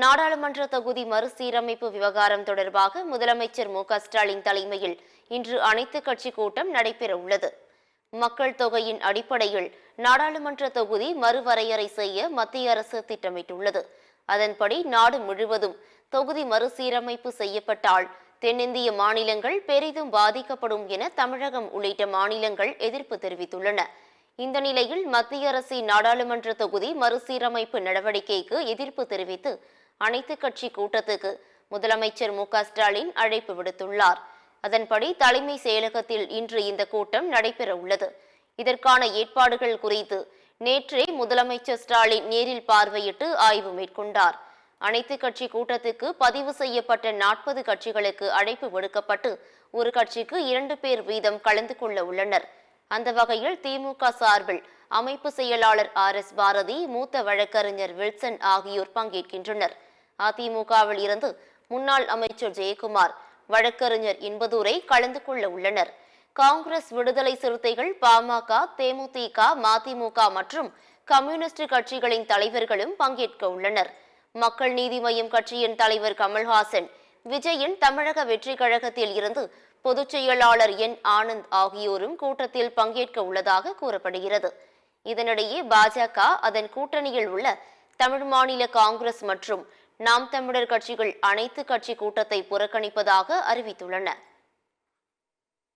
நாடாளுமன்ற தொகுதி மறுசீரமைப்பு விவகாரம் தொடர்பாக முதலமைச்சர் மு.க.ஸ்டாலின் தலைமையில் இன்று அனைத்துக் கட்சி கூட்டம் நடைபெற உள்ளது. மக்கள் தொகையின் அடிப்படையில் நாடாளுமன்ற தொகுதி மறுவரையறை செய்ய மத்திய அரசு திட்டமிட்டுள்ளது. அதன்படி நாடு முழுவதும் தொகுதி மறுசீரமைப்பு செய்யப்பட்டால் தென்னிந்திய மாநிலங்கள் பெரிதும் பாதிக்கப்படும் என தமிழகம் உள்ளிட்ட மாநிலங்கள் எதிர்ப்பு தெரிவித்துள்ளன. இந்த நிலையில் மத்திய அரசின் நாடாளுமன்ற தொகுதி மறுசீரமைப்பு நடவடிக்கைக்கு எதிர்ப்பு தெரிவித்து அனைத்துக் கட்சி கூட்டத்துக்கு முதலமைச்சர் மு.க.ஸ்டாலின் அழைப்பு விடுத்துள்ளார். அதன்படி தலைமை செயலகத்தில் இன்று இந்த கூட்டம் நடைபெற உள்ளது. இதற்கான ஏற்பாடுகள் குறித்து நேற்றே முதலமைச்சர் ஸ்டாலின் நேரில் பார்வையிட்டு ஆய்வு மேற்கொண்டார். அனைத்துக் கட்சி கூட்டத்துக்கு பதிவு செய்யப்பட்ட 40 கட்சிகளுக்கு அழைப்பு விடுக்கப்பட்டு ஒரு கட்சிக்கு 2 பேர் வீதம் கலந்து கொள்ள உள்ளனர். அந்த வகையில் திமுக சார்பில் அமைப்பு செயலாளர் ஆர்.எஸ். பாரதி, மூத்த வழக்கறிஞர் வில்சன் ஆகியோர் பங்கேற்கின்றனர். அதிமுகவில் இருந்து முன்னாள் அமைச்சர் ஜெயக்குமார், வழக்கறிஞர் இன்பதுரை கலந்து கொள்ள உள்ளனர். காங்கிரஸ், விடுதலை சிறுத்தைகள், பாமக, தேமுதிக, மதிமுக மற்றும் கம்யூனிஸ்ட் கட்சிகளின் தலைவர்களும் பங்கேற்க உள்ளனர். மக்கள் நீதி மய்யம் கட்சியின் தலைவர் கமல்ஹாசன், விஜயின் தமிழக வெற்றி கழகத்தில் இருந்து பொதுச் செயலாளர் என் ஆனந்த் ஆகியோரும் கூட்டத்தில் பங்கேற்க உள்ளதாக கூறப்படுகிறது. இதனிடையே பாஜக அதன் கூட்டணியில் உள்ள தமிழ் மாநில காங்கிரஸ் மற்றும் நாம் தமிழர் கட்சிகள் அனைத்து கட்சி கூட்டத்தை புறக்கணிப்பதாக அறிவித்துள்ளன.